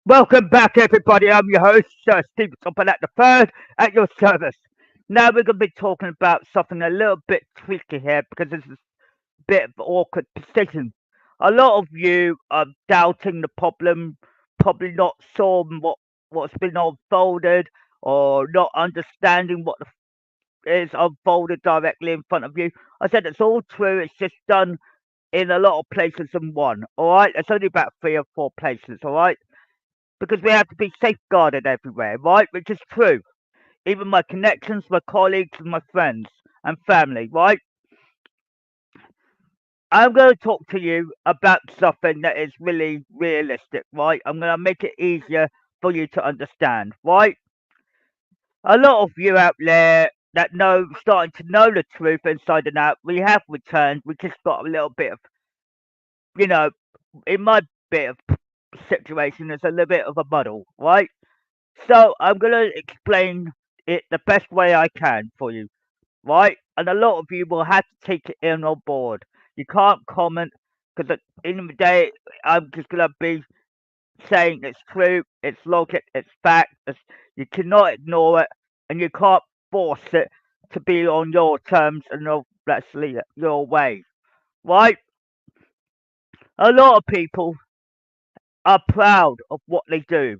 Welcome back, everybody. I'm your host, Sir Steve Topham at the third at your service. Now we're going to be talking about something a little bit tricky here because this is a bit of awkward position. A lot of you are doubting the problem, probably not saw what's been unfolded or not understanding what is unfolded directly in front of you. I said it's all true. It's just done in a lot of places in one. All right, it's only about 3 or 4 places. All right, because we have to be safeguarded everywhere, right? Which is true. Even my connections, my colleagues, and my friends and family, right? I'm going to talk to you about something that is really realistic, right? I'm going to make it easier for you to understand, right? A lot of you out there that know, starting to know the truth inside and out, we have returned. We just got a little bit of, you know, in my bit of situation, there's a little bit of a muddle, right? So I'm gonna explain it the best way I can for you, right? And a lot of you will have to take it in on board. You can't comment because at the end of the day, I'm just gonna be saying it's true, it's logic, it's fact. You cannot ignore it, and you can't force it to be on your terms and your way, right? A lot of people are proud of what they do,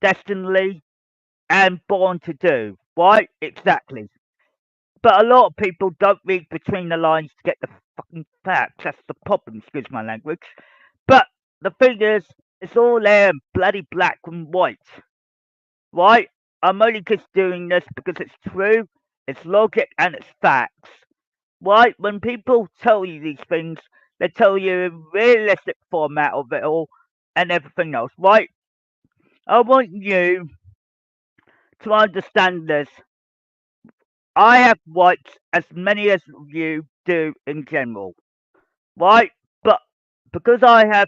destinedly and born to do, right? Exactly. But a lot of people don't read between the lines to get the fucking facts. That's the problem, excuse my language. But the thing is, it's all there in bloody black and white, right? I'm only just doing this because it's true, it's logic, and it's facts, right? When people tell you these things, they tell you a realistic format of it all and everything else, right? I want you to understand this. I have rights as many as you do in general, right? But because I have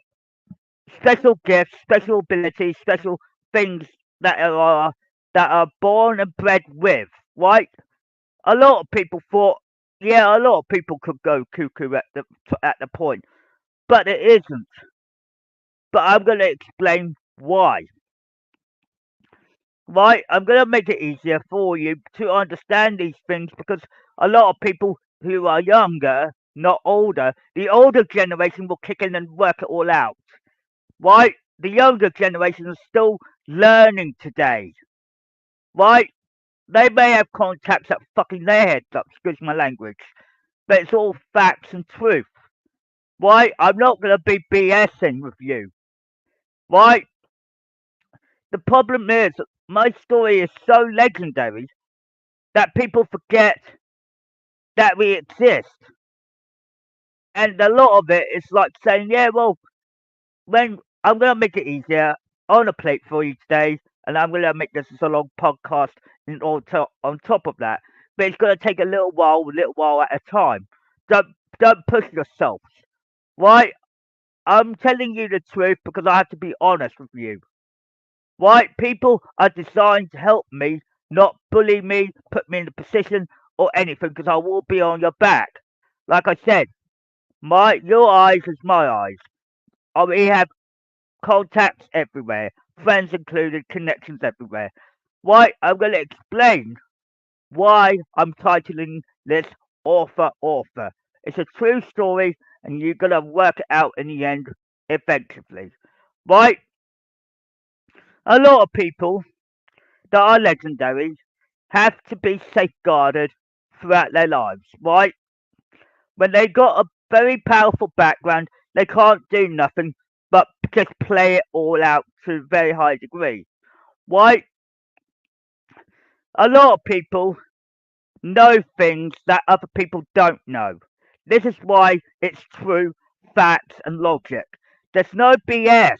special gifts, special abilities, special things that are born and bred with, right? A lot of people thought, yeah, a lot of people could go cuckoo at the point, but it isn't. But I'm going to explain why, right? I'm going to make it easier for you to understand these things because a lot of people who are younger, not older, the older generation will kick in and work it all out, right? The younger generation is still learning today, right? They may have contacts that fucking their heads up, excuse my language, but it's all facts and truth, right? I'm not going to be BSing with you, right? The problem is, my story is so legendary that people forget that we exist. And a lot of it is like saying, yeah, well, when I'm going to make it easier on a plate for you today, and I'm going to make this as a long podcast on top of that. But it's going to take a little while at a time. Don't don't push yourself, right? I'm telling you the truth because I have to be honest with you, right? People are designed to help me, not bully me, put me in a position or anything because I will be on your back. Like I said, your eyes is my eyes. We have contacts everywhere, friends included, connections everywhere. Why? I'm going to explain why I'm titling this Author. It's a true story, and you're going to work it out in the end effectively. Right? A lot of people that are legendary have to be safeguarded throughout their lives, right? When they got a very powerful background, they can't do nothing but just play it all out to a very high degree. Why? A lot of people know things that other people don't know. This is why it's true facts and logic. There's no BS,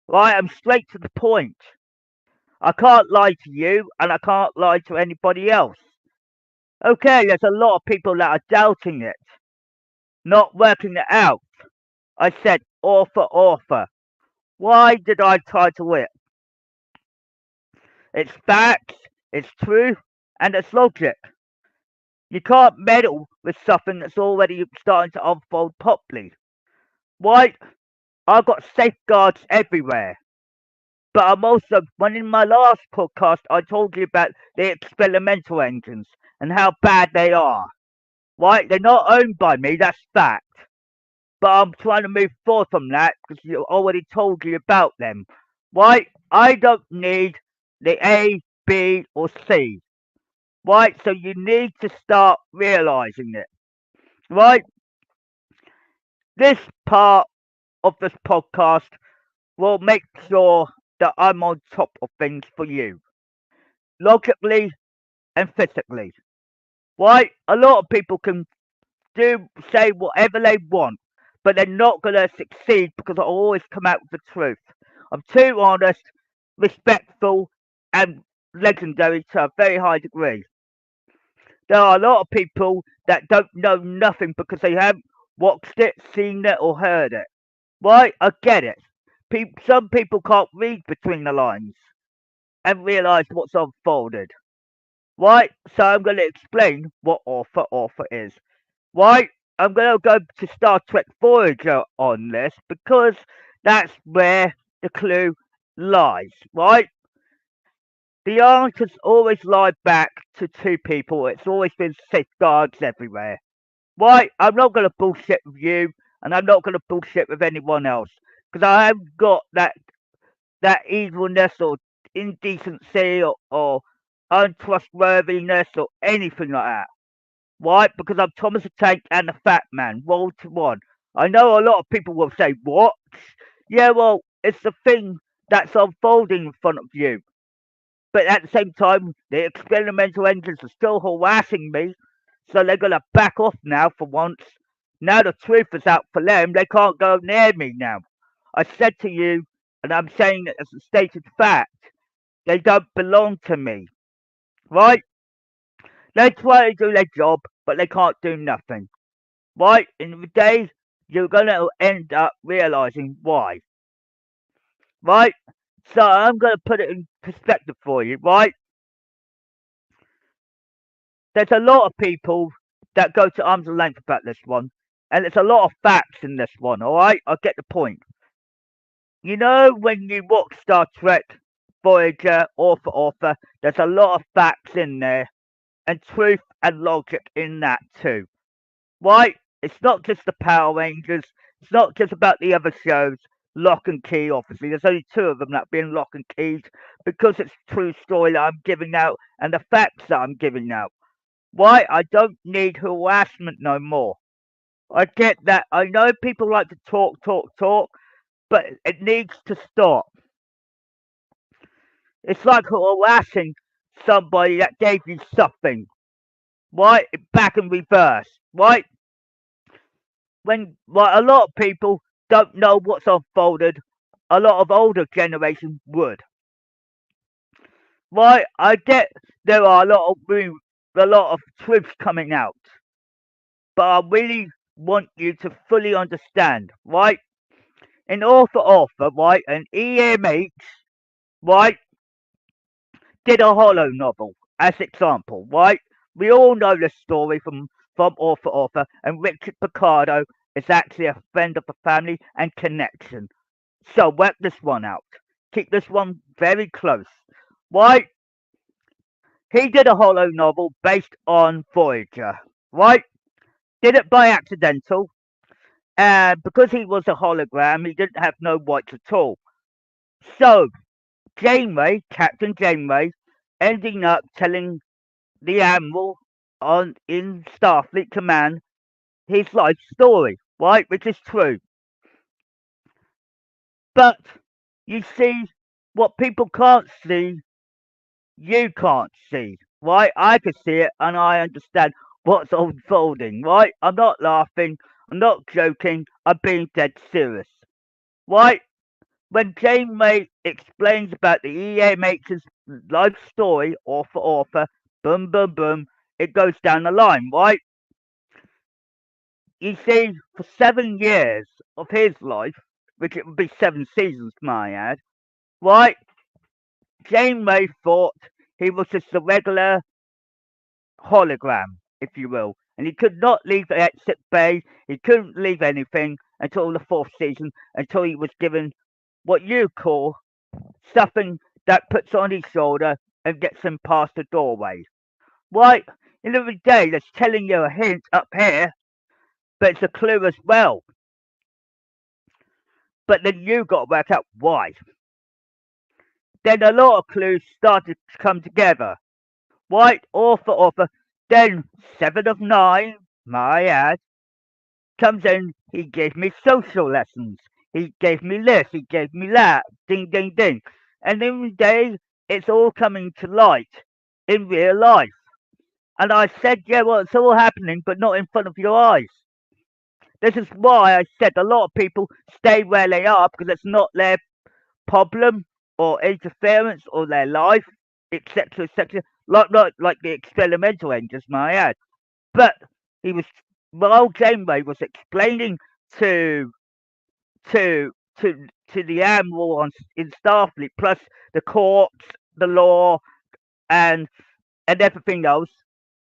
right? I'm straight to the point. I can't lie to you and I can't lie to anybody else. Okay, there's a lot of people that are doubting it, not working it out. I said author. Why did I title it? It's facts, it's truth, and it's logic. You can't meddle with something that's already starting to unfold properly. Right? I've got safeguards everywhere. But I'm also, when in my last podcast, I told you about the experimental engines and how bad they are. Right? They're not owned by me, that's fact. But I'm trying to move forward from that because you already told you about them. Right? I don't need the A, B, or C. Right? So you need to start realizing it. Right? This part of this podcast will make sure that I'm on top of things for you, logically and physically. Right? A lot of people can say whatever they want, but they're not going to succeed because I always come out with the truth. I'm too honest, respectful, and legendary to a very high degree. There are a lot of people that don't know nothing because they haven't watched it, seen it, or heard it. Right? I get it. Some people can't read between the lines and realise what's unfolded. Right? So I'm going to explain what author is. Right? I'm going to go to Star Trek Voyager on this because that's where the clue lies. Right? The answers always lie back to two people. It's always been safeguards everywhere. Right? I'm not going to bullshit with you, and I'm not going to bullshit with anyone else because I haven't got that evilness or indecency or untrustworthiness or anything like that. Why? Because I'm Thomas the Tank and the Fat Man, rolled to one. I know a lot of people will say, what? Yeah, well, it's the thing that's unfolding in front of you. But at the same time, the experimental engines are still harassing me, so they're going to back off now for once. Now the truth is out for them, they can't go near me now. I said to you, and I'm saying it as a stated fact, they don't belong to me, right? They try to do their job, but they can't do nothing, right? In the day, you're going to end up realizing why, right? So I'm going to put it in perspective for you, right? There's a lot of people that go to arm's length about this one, and there's a lot of facts in this one, alright? I get the point. You know, when you watch Star Trek, Voyager, author, there's a lot of facts in there, and truth and logic in that too. Right? It's not just the Power Rangers, it's not just about the other shows, Lock and Key, obviously. There's only two of them that being Lock and Keys because it's true story that I'm giving out and the facts that I'm giving out. Why? I don't need harassment no more. I get that. I know people like to talk, but it needs to stop. It's like harassing somebody that gave you something, right? Back and reverse, right? When a lot of people don't know what's unfolded, a lot of older generation would, right? I get there are a lot of truths coming out, but I really want you to fully understand, right? In author, right, an EMH, right, did a hollow novel as example, right? We all know this story from author, and Richard Picardo is actually a friend of the family and connection. So work this one out. Keep this one very close. Right? He did a hollow novel based on Voyager. Right? Did it by accidental. And because he was a hologram, he didn't have no rights at all. So Janeway, Captain Janeway, ending up telling the Admiral on in Starfleet Command his life story, right? Which is true. But you see, what people can't see, you can't see, right? I can see it and I understand what's unfolding, right? I'm not laughing, I'm not joking, I'm being dead serious, right? When Janeway explains about the EMH's life story, author, boom, boom, boom, it goes down the line, right? You see, for 7 years of his life, which it would be 7 seasons, my add, right? Janeway thought he was just a regular hologram, if you will. And he could not leave the exit bay. He couldn't leave anything until the fourth season, until he was given what you call something that puts on his shoulder and gets him past the doorway. Why, in every day that's telling you a hint up here, but it's a clue as well. But then you got to work out why. Then a lot of clues started to come together. White, author. Then 7 of 9, my ad, comes in. He gave me social lessons. He gave me this. He gave me that. Ding, ding, ding. And every day, it's all coming to light in real life. And I said, yeah, well, it's all happening, but not in front of your eyes. This is why I said a lot of people stay where they are because it's not their problem or interference or their life, etc., etc. Like the experimental engines, my ad. But he was while Janeway was explaining to to to the admiral in Starfleet, plus the courts, the law, and everything else.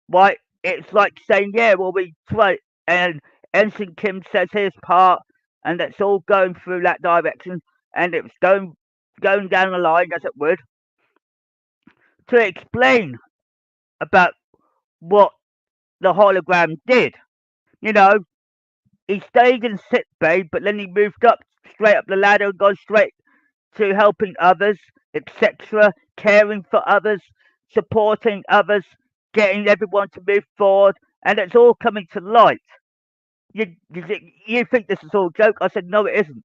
Why it's like saying, yeah, well we try, and Ensign Kim says his part, and it's all going through that direction, and it's going down the line as it would to explain about what the hologram did. You know, he stayed in sick bay, but then he moved up straight up the ladder and gone straight to helping others, etc., caring for others, supporting others, getting everyone to move forward, and it's all coming to light. You think this is all a joke? I said, no, it isn't.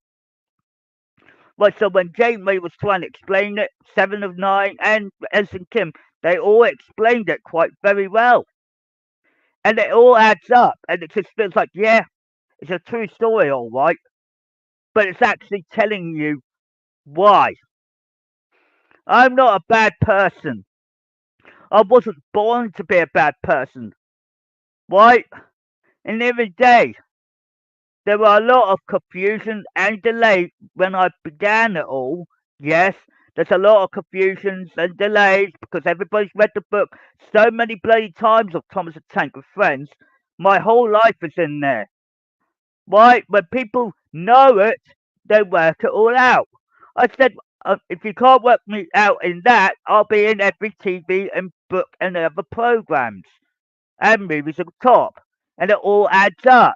Right, so when Janeway was trying to explain it, 7 of 9 and Ensign Kim, they all explained it quite very well. And it all adds up, and it just feels like, yeah, it's a true story, all right, but it's actually telling you why. I'm not a bad person. I wasn't born to be a bad person. Why? And every day, there were a lot of confusion and delay when I began it all. Yes, there's a lot of confusions and delays because everybody's read the book so many bloody times of Thomas the Tank with Friends. My whole life is in there. Why? When people know it, they work it all out. I said, if you can't work me out in that, I'll be in every TV and book and other programs and movies at the top. And it all adds up.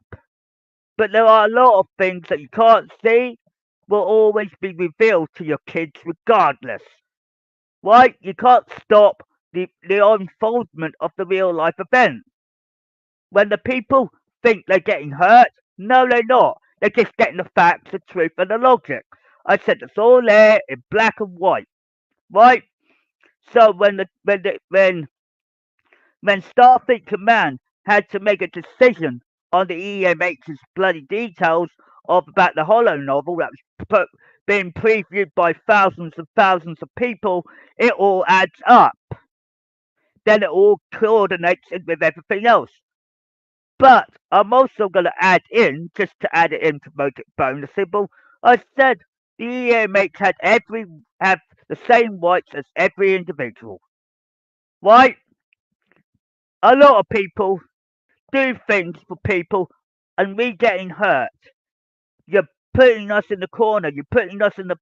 But there are a lot of things that you can't see will always be revealed to your kids regardless. Right? You can't stop the unfoldment of the real life event. When the people think they're getting hurt, no, they're not. They're just getting the facts, the truth, and the logic. I said it's all there in black and white. Right? So when Starfleet Command had to make a decision on the EMH's bloody details of about the Hollow novel that was being previewed by thousands and thousands of people, it all adds up. Then it all coordinates in with everything else. But I'm also going to add in, just to add it in to make it bonusable, I said the EMH have the same rights as every individual. Right? A lot of people do things for people and we getting hurt. You're putting us in the corner. You're putting us in the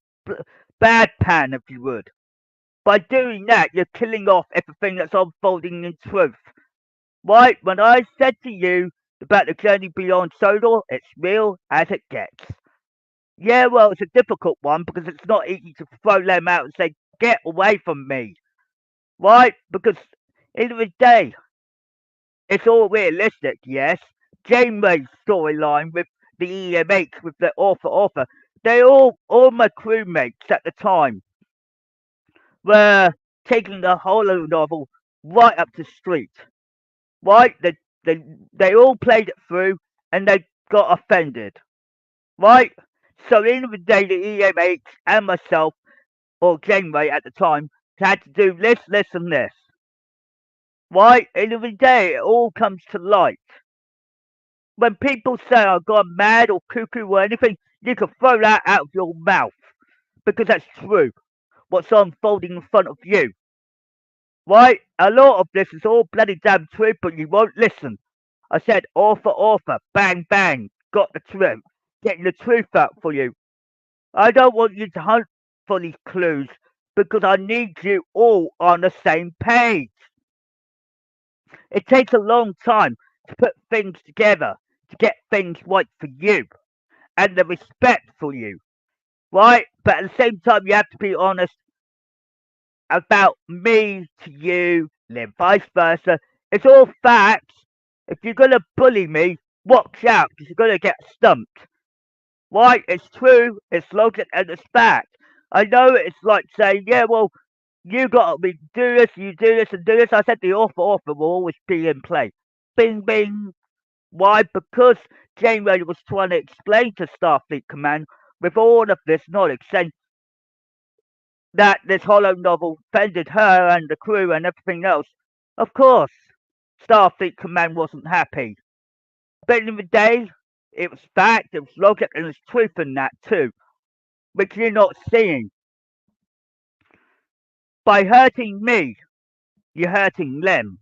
bad pan, if you would. By doing that, you're killing off everything that's unfolding in truth. Right? When I said to you about the journey beyond Sodor, it's real as it gets. Yeah, well, it's a difficult one because it's not easy to throw them out and say, get away from me. Right? Because in the day, it's all realistic, yes. Janeway's storyline with the EMH, with the author, they all my crewmates at the time were taking the Hollow novel right up the street. Right? They all played it through and they got offended. Right? So in the day, the EMH and myself, or Janeway at the time, had to do this, and this. Right? In the day, it all comes to light. When people say I've gone mad or cuckoo or anything, you can throw that out of your mouth because that's true. What's unfolding in front of you. Right? A lot of this is all bloody damn true, but you won't listen. I said author, bang bang, got the truth, getting the truth out for you. I don't want you to hunt for these clues because I need you all on the same page. It takes a long time to put things together, to get things right for you and the respect for you, right? But at the same time, you have to be honest about me to you, then vice versa. It's all facts. If you're going to bully me, watch out because you're going to get stumped. Right? It's true, it's logic, and it's fact. I know it's like saying, yeah, well, you got to do this, you do this, and do this. I said the offer will always be in play. Bing, bing. Why? Because Janeway was trying to explain to Starfleet Command with all of this knowledge, saying that this hollow novel offended her and the crew and everything else. Of course, Starfleet Command wasn't happy. But in the day, it was fact, it was logic, and there's truth in that too, which you're not seeing. By hurting me, you're hurting them.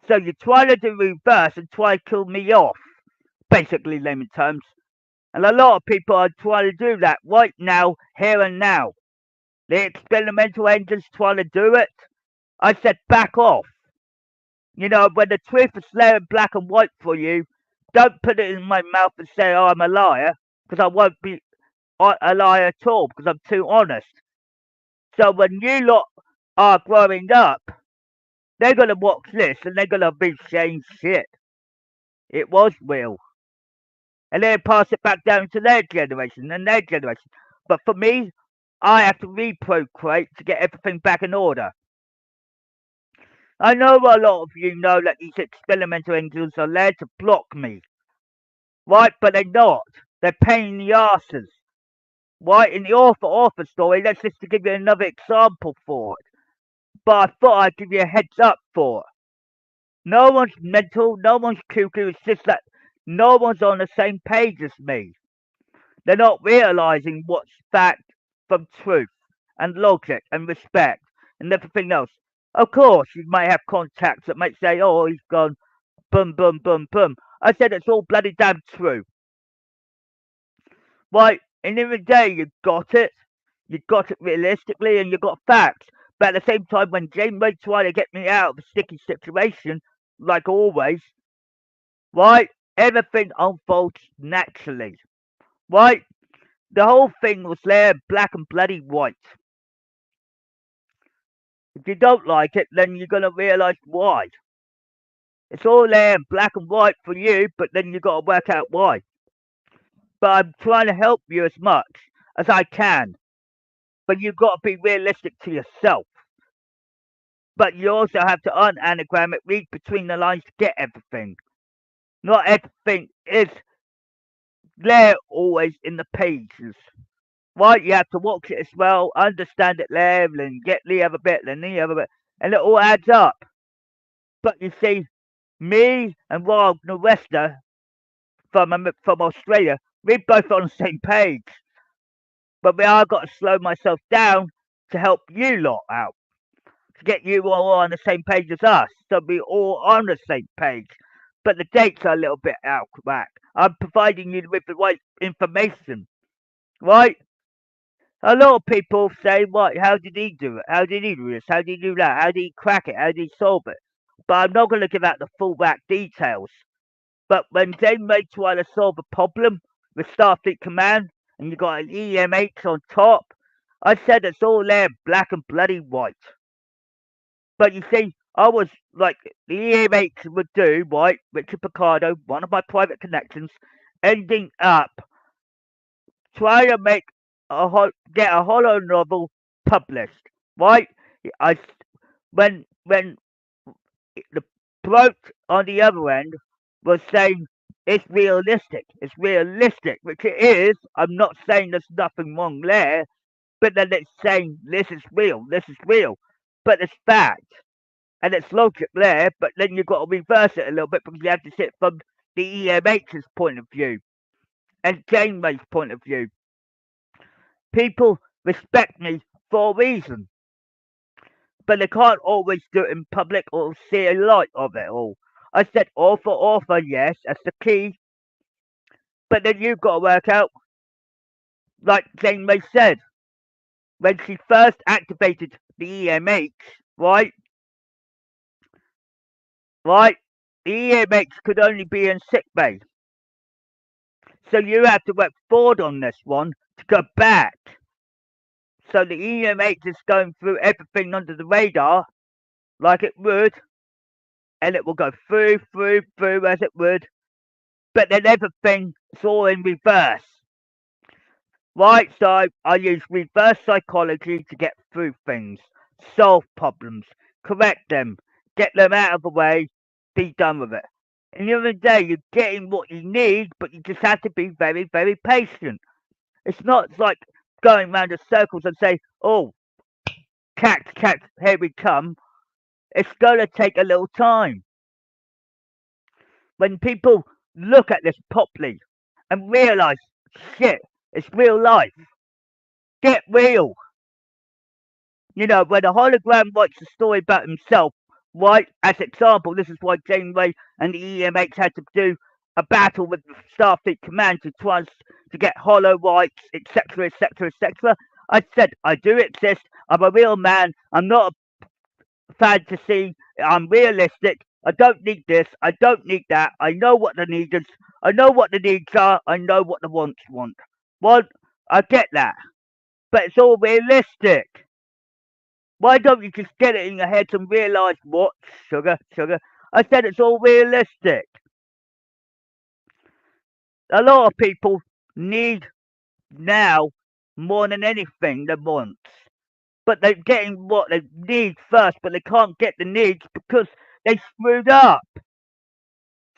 So you're trying to do reverse and try to kill me off, basically, layman terms. And a lot of people are trying to do that right now, here and now. The experimental engines trying to do it. I said back off. You know, when the truth is there in black and white for you, don't put it in my mouth and say, oh, I'm a liar, because I won't be a liar at all, because I'm too honest. So when you lot are growing up, they're going to watch this and they're going to be saying, shit, it was real. And then pass it back down to their generation and their generation. But for me, I have to reprocreate to get everything back in order. I know a lot of you know that these experimental engines are there to block me, right? But they're not. They're pain in the asses, right? In the author story, that's just to give you another example for it. But I thought I'd give you a heads up for it. No one's mental, no one's cuckoo, it's just that no one's on the same page as me. They're not realizing what's fact from truth and logic and respect and everything else. Of course, you might have contacts that might say, oh, he's gone boom, boom, boom, boom. I said it's all bloody damn true. Right, and in the day, you got it realistically, and you got facts. But at the same time, when Janeway tried to get me out of a sticky situation, like always, right, everything unfolds naturally. Right? The whole thing was there, black and bloody white. If you don't like it, then you're gonna realise why. It's all there, black and white for you, but then you got to work out why. But I'm trying to help you as much as I can. But you've got to be realistic to yourself. But you also have to unanagram it, read between the lines to get everything. Not everything is there always in the pages. Right? You have to watch it as well, understand it there, and get the other bit, then the other bit, and it all adds up. But you see, me and Rob Norwester from Australia, we're both on the same page. But we are got to slow myself down to help you lot out, to get you all on the same page as us, so we all on the same page. But the dates are a little bit out of whack. I'm providing you with the right information, right? A lot of people say, "What? How did he do it? How did he do this? How did he do that? How did he crack it? How did he solve it?" But I'm not going to give out the full whack details. But when Janeway tried to solve a problem with Starfleet Command, and you got an EMH on top, I said it's all there, black and bloody white. But you see, I was like, the EMH would do, right? Richard Picardo, one of my private connections, ending up trying to make get a hollow novel published, right? I when the bloke on the other end was saying it's realistic, which it is. I'm not saying there's nothing wrong there, but then it's saying this is real, but it's fact and it's logic there. But then you've got to reverse it a little bit because you have to sit from the EMH's point of view and Janeway's point of view. People respect me for a reason. but they can't always do it in public or see a light of it all. I said author, yes, that's the key, but then you've got to work out, like Janeway said, when she first activated the EMH, right? Right? The EMH could only be in sick bay. So you have to work forward on this one to go back. So the EMH is going through everything under the radar, like it would, and it will go through as it would, but then everything is all in reverse. Right, so I use reverse psychology to get through things, solve problems, correct them, get them out of the way, be done with it. And the other day, you're getting what you need, but you just have to be very, very patient. It's not like going round in circles and say, oh, cat, here we come. It's going to take a little time. When people look at this properly and realize, shit, it's real life, get real. You know, when a hologram writes a story about himself, right, as example, this is why Janeway and the EMH had to do a battle with the Starfleet Command to try to get holo rights, etc., etc., etc. I said, I do exist, I'm a real man, I'm not a fantasy, I'm realistic, I don't need this, I don't need that, I know what the needs is, I know what the needs are, I know what the wants want. Well, I get that, but it's all realistic. Why don't you just get it in your head and realise what? Sugar. I said it's all realistic. A lot of people need now more than anything they want. But they're getting what they need first, but they can't get the needs because they screwed up.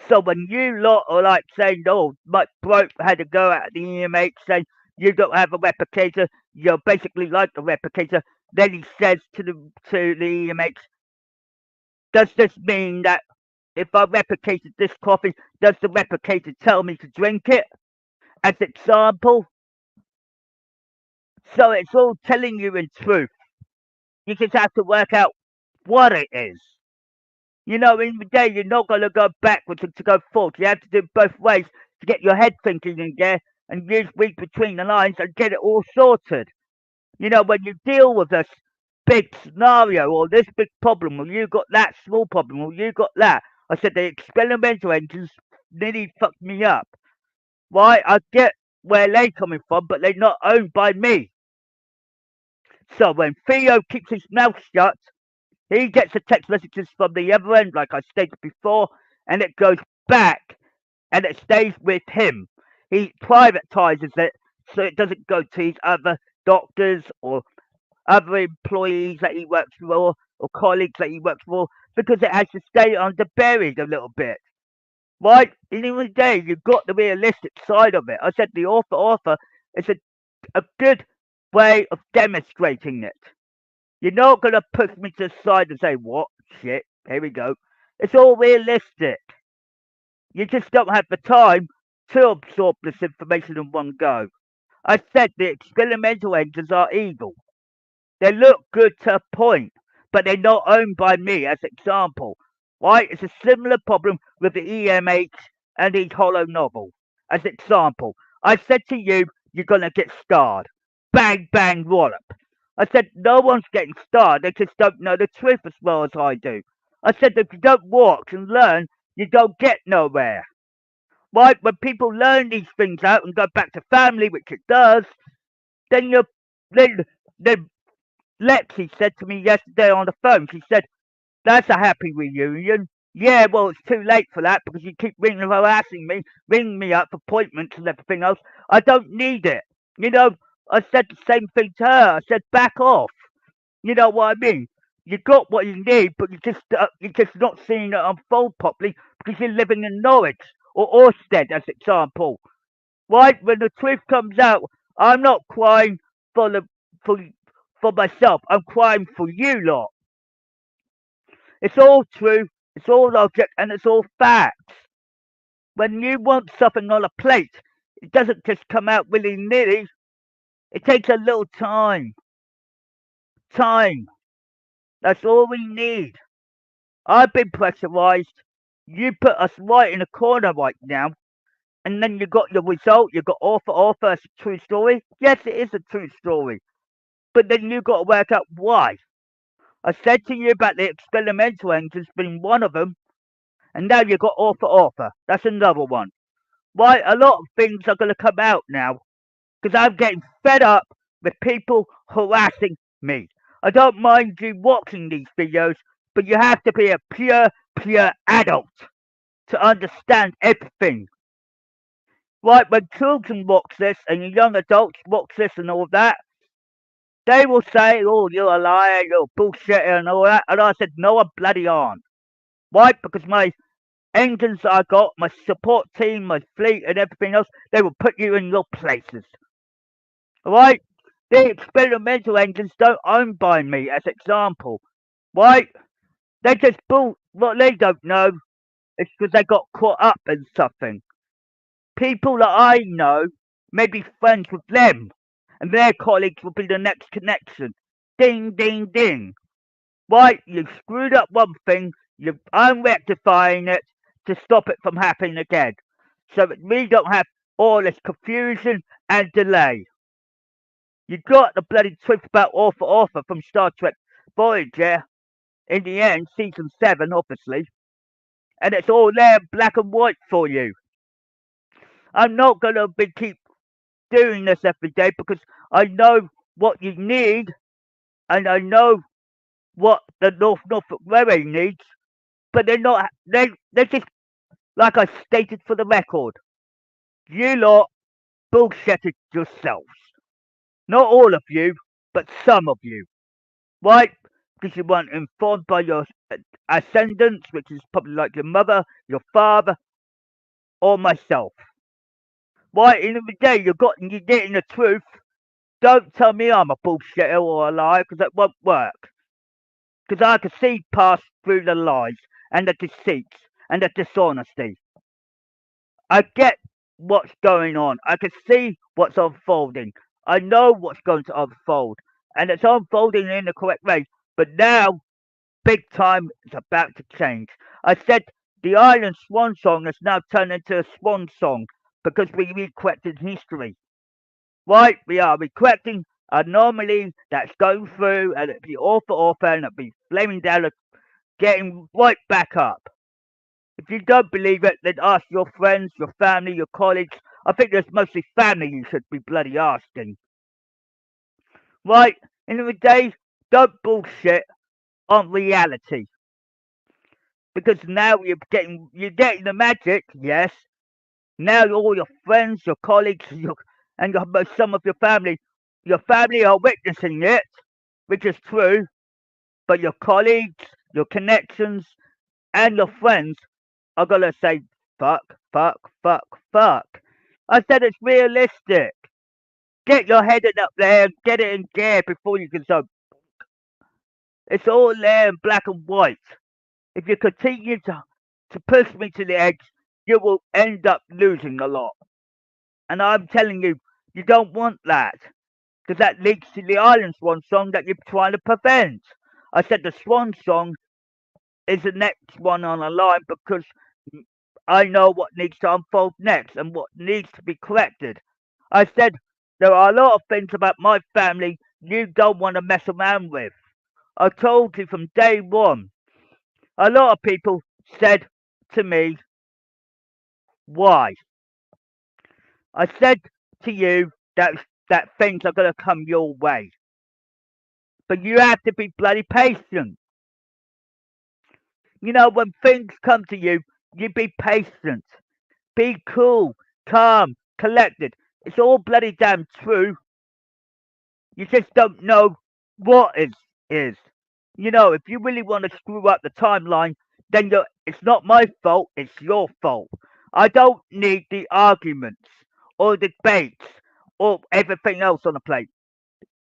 So when you lot are like saying, oh, Mike Broke had to go at the EMH saying, you don't have a replicator, you're basically like a replicator. Then he says to the EMH, does this mean that if I replicated this coffee, does the replicator tell me to drink it? As example. So it's all telling you in truth. You just have to work out what it is. You know, in the day, you're not going to go backwards and to go forward. You have to do it both ways to get your head thinking in there and use read between the lines and get it all sorted. You know, when you deal with this big scenario or this big problem, or you got that small problem, or you got that. I said the experimental engines nearly fucked me up. Why? I get where they're coming from, but they're not owned by me. So when Theo keeps his mouth shut, he gets the text messages from the other end, like I stated before, and it goes back and it stays with him. He privatizes it so it doesn't go to his other doctors or other employees that he works for or colleagues that he works for because it has to stay underburied a little bit. Right? In the end of the day, you've got the realistic side of it. I said the author is a good way of demonstrating it. You're not going to push me to the side and say, what? Shit, here we go. It's all realistic. You just don't have the time to absorb this information in one go. I said the experimental engines are evil. They look good to a point, but they're not owned by me as example. Right? It's a similar problem with the EMH and the Hollow novel. As example, I said to you, you're gonna get starred. Bang bang wallop. I said no one's getting starred, they just don't know the truth as well as I do. I said if you don't walk and learn, you don't get nowhere. Right? When people learn these things out and go back to family, which it does, then you're then Lexi said to me yesterday on the phone, she said, that's a happy reunion. Yeah, well, it's too late for that because you keep harassing me, ringing me up for appointments and everything else. I don't need it. You know, I said the same thing to her. I said, back off. You know what I mean? You got what you need, but you're just not seeing it unfold properly because you're living in Norwich or Orsted, as example. Right? When the truth comes out, I'm not crying for the for for myself. I'm crying for you lot. It's all true, it's all logic, and it's all facts. When you want something on a plate, it doesn't just come out willy nilly. It takes a little time. Time. That's all we need. I've been pressurized. You put us right in a corner right now, and then you got your result. You got offer. It's a true story. Yes, it is a true story. But then you got to work out why. I said to you about the experimental engines being one of them, and now you got offer. That's another one. Why? A lot of things are going to come out now because I'm getting fed up with people harassing me. I don't mind you watching these videos, but you have to be a pure adult to understand everything. Right, when children watch this and young adults watch this and all that, they will say, oh, you're a liar, you're a bullshitter and all that. And I said, no, I bloody aren't. Why? Because my engines I got, my support team, my fleet and everything else, they will put you in your places. Alright? The experimental engines don't own by me as example. Right? They just bull what they don't know is because they got caught up in something. People that I know may be friends with them, and their colleagues will be the next connection. Ding, ding, ding. Right, you've screwed up one thing, I'm rectifying it to stop it from happening again. So that we don't have all this confusion and delay. You got the bloody truth about Author from Star Trek Voyager in the end, season 7, obviously. And it's all there in black and white for you. I'm not going to be keep doing this every day because I know what you need and I know what the Norfolk Railway needs, but they're just like I stated for the record. You lot bullshitted yourselves. Not all of you, but some of you. Right? Because you weren't informed by your ascendants, which is probably like your mother, your father, or myself. Right? In the day you're getting the truth. Don't tell me I'm a bullshitter or a liar, because that won't work. Because I can see past through the lies and the deceits and the dishonesty. I get what's going on. I can see what's unfolding. I know what's going to unfold. And it's unfolding in the correct way. But now, big time, it's about to change. I said the Island Swan Song has now turned into a swan song because we recorrected history. Right? We are recorrecting anomaly that's going through and it'd be awful and it'd be flaming down, getting right back up. If you don't believe it, then ask your friends, your family, your colleagues. I think there's mostly family you should be bloody asking. Right? End of the day, don't bullshit on reality. Because now you're getting the magic, yes. Now all your friends, your colleagues, some of your family are witnessing it, which is true. But your colleagues, your connections, and your friends are gonna say fuck, fuck, fuck, fuck. I said it's realistic. Get your head in up there and get it in gear before you can so. It's all there in black and white. If you continue to push me to the edge, you will end up losing a lot. And I'm telling you, you don't want that. Because that leads to the Island Swan Song that you're trying to prevent. I said the Swan Song is the next one on the line because I know what needs to unfold next and what needs to be corrected. I said there are a lot of things about my family you don't want to mess around with. I told you from day one. A lot of people said to me, why? I said to you that things are going to come your way. But you have to be bloody patient. You know, when things come to you, you be patient. Be cool, calm, collected. It's all bloody damn true. You just don't know what is. You know, if you really want to screw up the timeline, then it's not my fault, it's your fault. I don't need the arguments or debates or everything else on the plate.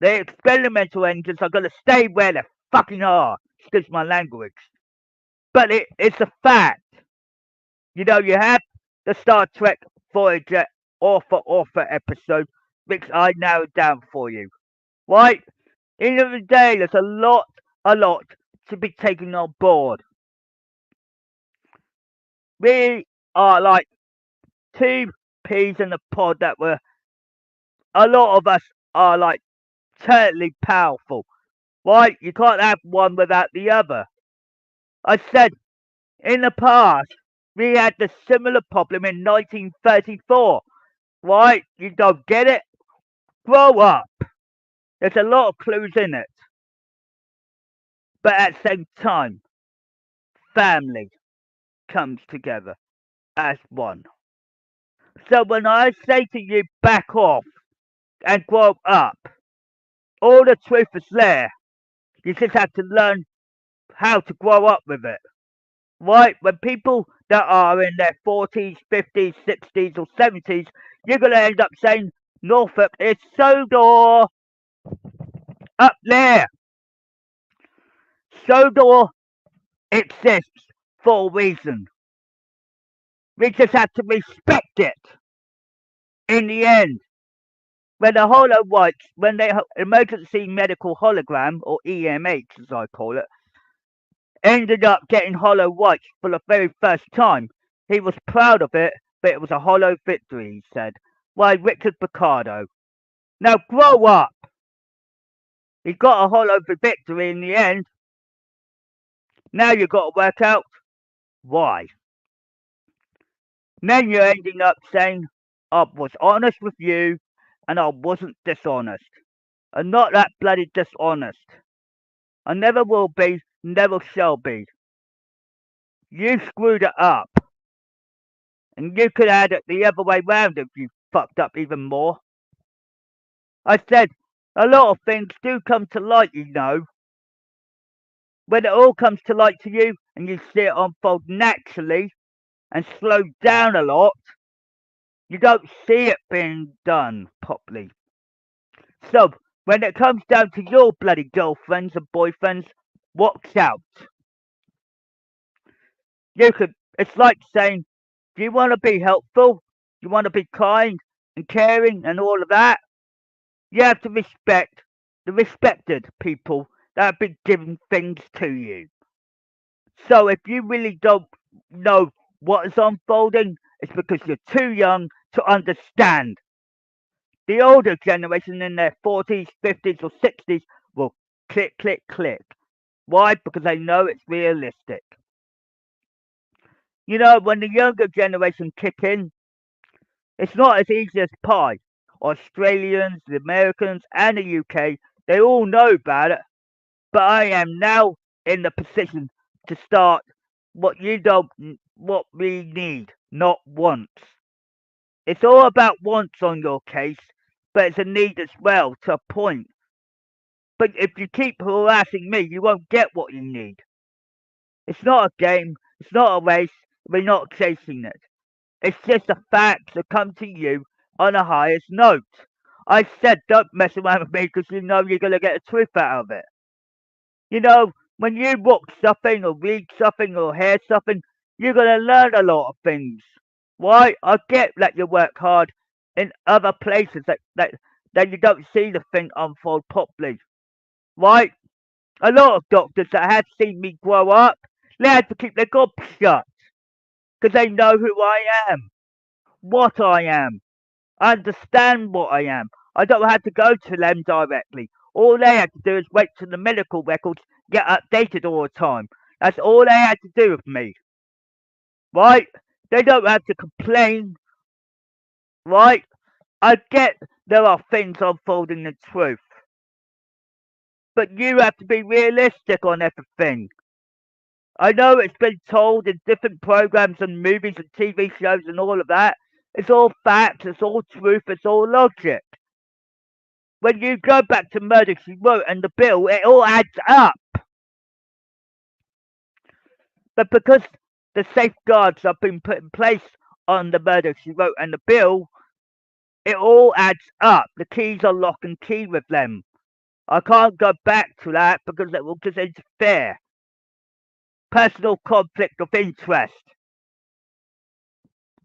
The experimental engines are going to stay where they fucking are. Excuse my language. But it's a fact. You know, you have the Star Trek Voyager author episode, which I narrowed down for you. Right? End of the day, there's a lot to be taken on board. We are like two peas in a pod that were, a lot of us are like totally powerful. Right? You can't have one without the other. I said in the past, we had the similar problem in 1934. Right? You don't get it? Grow up. There's a lot of clues in it. But at the same time, family comes together as one. So when I say to you, back off and grow up, all the truth is there. You just have to learn how to grow up with it. Right? When people that are in their 40s, 50s, 60s, or 70s, you're going to end up saying, Norfolk is Sodor up there. Sodor exists for a reason. We just have to respect it. In the end, when the hollow whites, when the emergency medical hologram, or EMH as I call it, ended up getting hollow whites for the very first time, he was proud of it, but it was a hollow victory, he said. Why, Richard Picardo. Now grow up. He got a hollow victory in the end. Now you've got to work out why. Then you're ending up saying, I was honest with you and I wasn't dishonest. I'm not that bloody dishonest. I never will be, never shall be. You screwed it up. And you could add it the other way round if you fucked up even more. I said, a lot of things do come to light, you know. When it all comes to light to you and you see it unfold naturally and slow down a lot, you don't see it being done properly. So, when it comes down to your bloody girlfriends and boyfriends, watch out. It's like saying, do you want to be helpful? Do you want to be kind and caring and all of that? You have to respect the respected people that have been giving things to you. So if you really don't know what is unfolding, it's because you're too young to understand. The older generation in their 40s, 50s, or 60s will click, click, click. Why? Because they know it's realistic. You know, when the younger generation kick in, it's not as easy as pie. Australians, the Americans, and the UK, they all know about it. But I am now in the position to start what we need, not wants. It's all about wants on your case, but it's a need as well to a point. But if you keep harassing me, you won't get what you need. It's not a game, it's not a race, we're not chasing it. It's just the facts that come to you on the highest note. I said don't mess around with me because you know you're going to get the truth out of it. You know, when you watch something or read something or hear something, you're going to learn a lot of things. Why? I get that you work hard in other places that you don't see the thing unfold properly. Right? A lot of doctors that had seen me grow up, they had to keep their gob shut because they know who I am, what I am, understand what I am. I don't have to go to them directly. All they had to do is wait till the medical records get updated all the time. That's all they had to do with me. Right? They don't have to complain. Right? I get there are things unfolding in truth. But you have to be realistic on everything. I know it's been told in different programs and movies and TV shows and all of that. It's all facts, it's all truth, it's all logic. When you go back to Murder She Wrote and the bill, it all adds up. But because the safeguards have been put in place on the Murder She Wrote and the bill, it all adds up. The keys are lock and key with them. I can't go back to that because it will just interfere. Personal conflict of interest.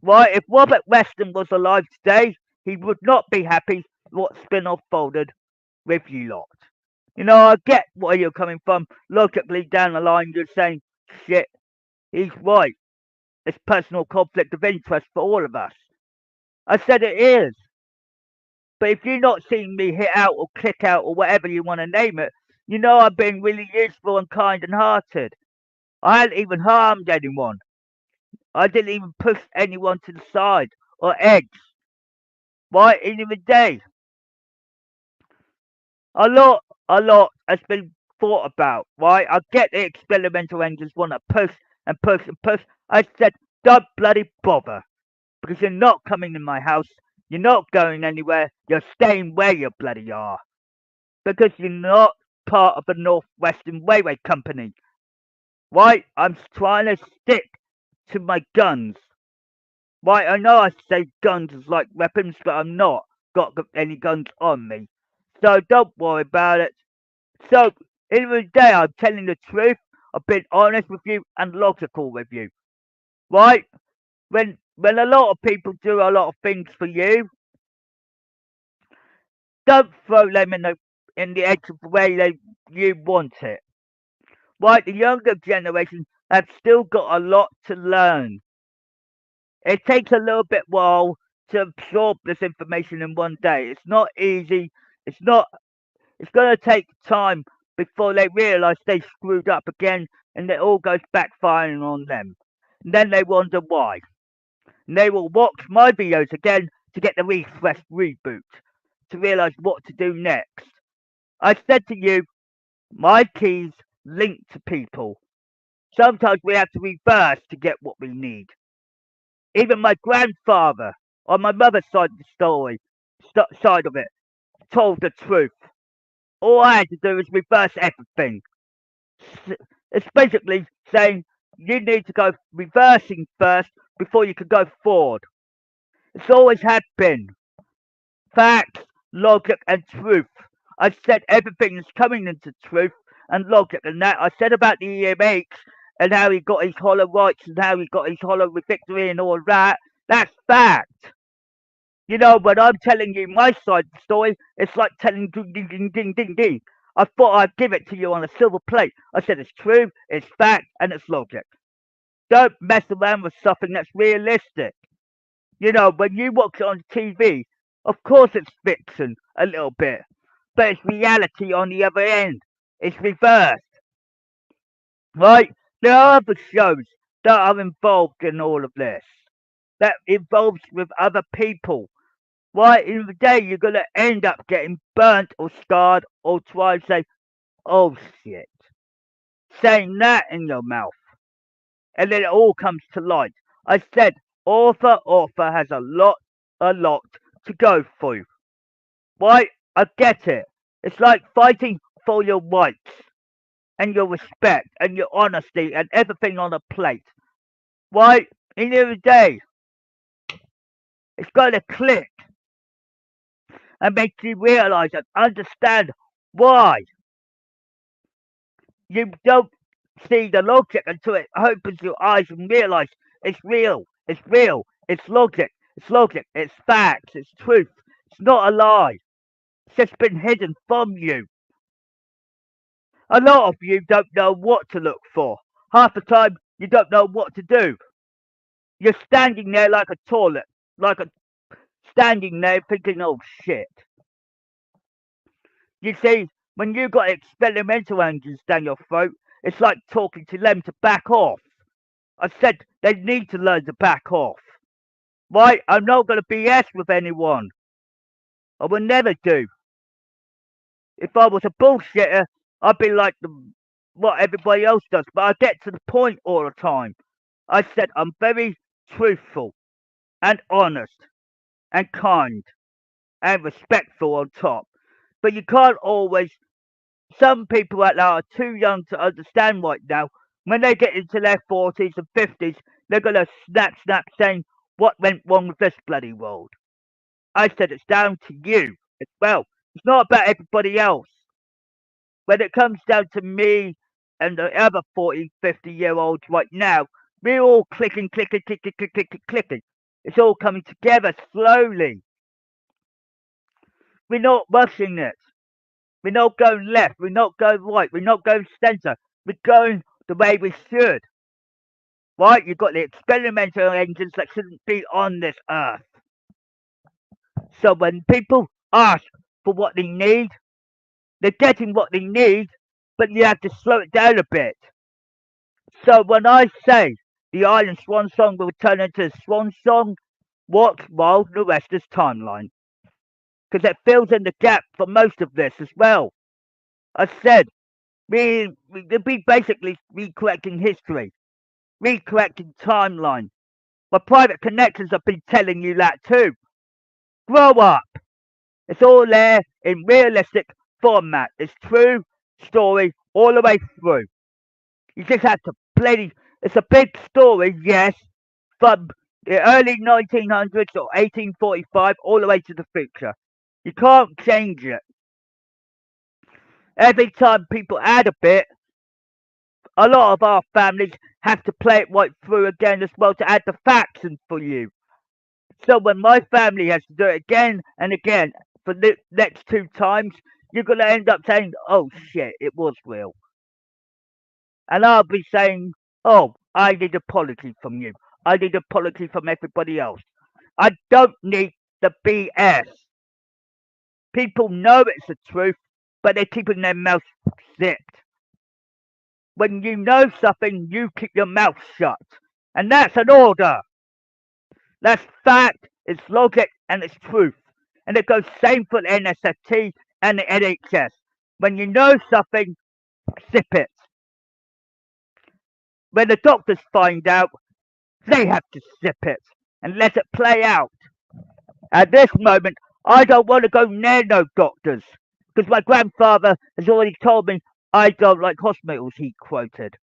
Right? If Robert Weston was alive today, he would not be happy what's been unfolded with you lot. You know, I get where you're coming from. Logically down the line, you're saying, shit, he's right. It's personal conflict of interest for all of us. I said it is. But if you're not seeing me hit out or click out or whatever you want to name it, you know I've been really useful and kind and hearted. I hadn't even harmed anyone. I didn't even push anyone to the side or eggs. Why? In the day, a lot has been thought about. Right? I get the experimental engines want to push and push and push. I said, don't bloody bother because you're not coming in my house. You're not going anywhere. You're staying where you bloody are because you're not part of the Northwestern Railway Company. Right? I'm trying to stick to my guns. Right? I know I say guns is like weapons, but I'm not got any guns on me. So don't worry about it. So, in the day, I'm telling the truth. I've been honest with you and logical with you. Right? When a lot of people do a lot of things for you, don't throw them in the edge of the way you want it. Right? The younger generation have still got a lot to learn. It takes a little bit while to absorb this information in one day. It's not easy. It's not. It's going to take time before they realise they screwed up again, and it all goes backfiring on them. And then they wonder why. And they will watch my videos again to get the refresh reboot to realise what to do next. I said to you, my keys link to people. Sometimes we have to reverse to get what we need. Even my grandfather, on my mother's side of the story, side of it, told the truth. All I had to do was reverse everything. It's basically saying you need to go reversing first before you can go forward. It's always had been. Facts, logic, and truth. I said everything is coming into truth and logic, and that I said about the EMH and how he got his hollow rights and how he got his hollow victory and all that. That's fact. You know, when I'm telling you my side of the story, it's like telling ding ding ding ding ding ding. I thought I'd give it to you on a silver plate. I said it's true, it's fact, and it's logic. Don't mess around with something that's realistic. You know, when you watch it on TV, of course it's fiction a little bit, but it's reality on the other end. It's reversed, right? There are other shows that are involved in all of this, that involves with other people. Right? In the day, you're going to end up getting burnt or scarred or try and say, oh shit, saying that in your mouth. And then it all comes to light. I said, author has a lot to go through. Right? I get it. It's like fighting for your rights and your respect and your honesty and everything on a plate. Right? In the day, it's going to click and make you realize and understand why you don't see the logic until it opens your eyes and realize it's real, it's real, it's logic, it's facts, it's truth. It's not a lie. It's just been hidden from you. A lot of you don't know what to look for. Half the time, you don't know what to do. You're standing there like a toilet, like a standing there thinking, oh shit. You see, when you got experimental engines down your throat, it's like talking to them to back off. I said they need to learn to back off. Right? I'm not going to BS with anyone. I will never do. If I was a bullshitter, I'd be like what everybody else does. But I get to the point all the time. I said I'm very truthful and honest and kind and respectful on top. But you can't always. Some people out there are too young to understand right now. When they get into their 40s and 50s, they're going to snap, saying, what went wrong with this bloody world? I said it's down to you as well. It's not about everybody else. When it comes down to me and the other 40, 50-year olds right now, we're all clicking. It's all coming together slowly. We're not rushing it. We're not going left. We're not going right. We're not going centre. We're going the way we should. Right? You've got the experimental engines that shouldn't be on this earth. So when people ask for what they need, they're getting what they need, but you have to slow it down a bit. So when I say the Island Swan Song will turn into a Swan Song, watch while the rest is timeline. Because it fills in the gap for most of this as well. I said, we'll be basically recorrecting history, recorrecting timeline. My private connections have been telling you that too. Grow up. It's all there in realistic format. It's true story all the way through. You just have to bloody. It's a big story, yes, from the early 1900s or 1845 all the way to the future. You can't change it. Every time people add a bit, a lot of our families have to play it right through again as well to add the facts in for you. So when my family has to do it again and again for the next two times, you're going to end up saying, oh shit, it was real. And I'll be saying, oh, I need apology from you. I need apology from everybody else. I don't need the BS. People know it's the truth, but they're keeping their mouths zipped. When you know something, you keep your mouth shut. And that's an order. That's fact, it's logic, and it's truth. And it goes same for the NSFT and the NHS. When you know something, zip it. When the doctors find out, they have to zip it and let it play out. At this moment, I don't want to go near no doctors because my grandfather has already told me I don't like hospitals, he quoted.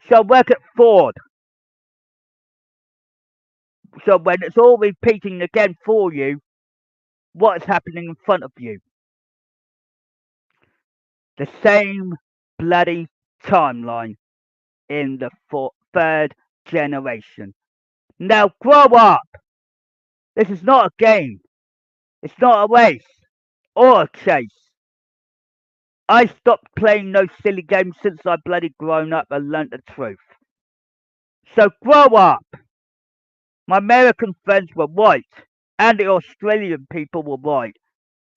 So work at Ford. So when it's all repeating again for you, what is happening in front of you? The same bloody timeline in the third generation. Now grow up. This is not a game. It's not a race or a chase. I stopped playing those silly games since I bloody grown up and learnt the truth. So grow up. My American friends were right, and the Australian people were right.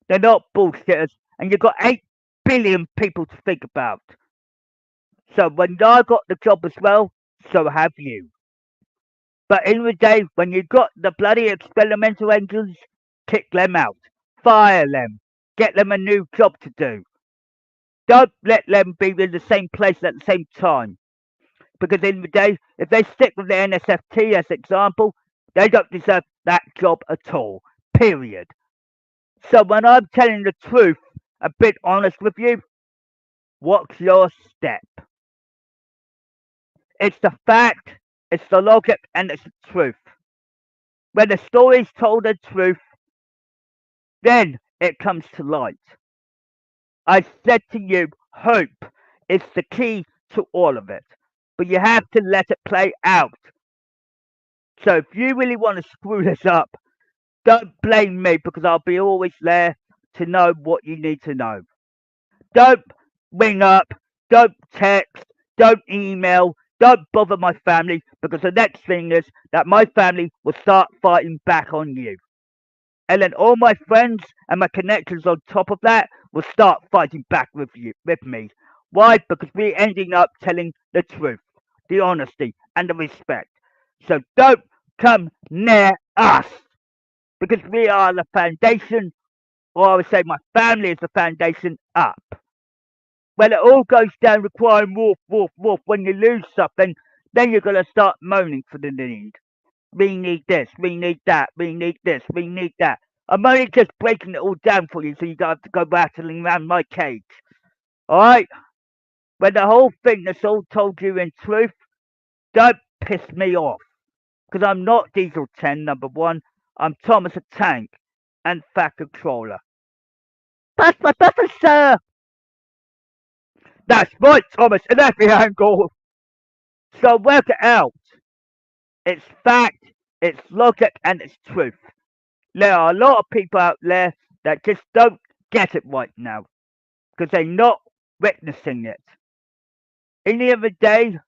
They're not bullshitters, and you've got 8 billion people to think about. So when I got the job as well, so have you. But in the day, when you got the bloody experimental engines, kick them out. Fire them. Get them a new job to do. Don't let them be in the same place at the same time. Because in the day, if they stick with the NSFT as example, they don't deserve that job at all. Period. So when I'm telling the truth, a bit honest with you, what's your step? It's the fact, it's the logic, and it's the truth. When the story's told the truth, then it comes to light. I said to you, hope is the key to all of it. But you have to let it play out. So if you really want to screw this up, don't blame me because I'll be always there to know what you need to know. Don't ring up, don't text, don't email, don't bother my family because the next thing is that my family will start fighting back on you. And then all my friends and my connections on top of that will start fighting back with me. Why? Because we're ending up telling the truth, the honesty, and the respect. So don't come near us because we are the foundation, or I would say my family is the foundation up. When it all goes down requiring wolf, wolf, wolf, when you lose something, then you're going to start moaning for the need. We need this, we need that, we need this, we need that. I'm only just breaking it all down for you so you don't have to go rattling around my cage. Alright? When the whole thing that's all told you in truth, don't piss me off. Because I'm not Diesel 10, number one. I'm Thomas a Tank and Fat Controller. That's my buffer, sir! That's right, Thomas, in every angle. So work it out. It's fact, it's logic, and it's truth. There are a lot of people out there that just don't Get it right now, because they're not witnessing it. Any other day,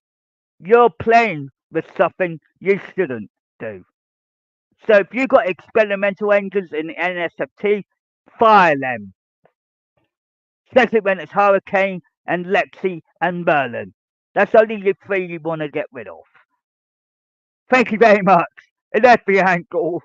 you're playing with something you shouldn't do. So if you've got experimental engines in the NSFT, fire them. Especially when it's Hurricane and Lexi and Merlin. That's only the three you want to get rid of. Thank you very much. And that's the ankle.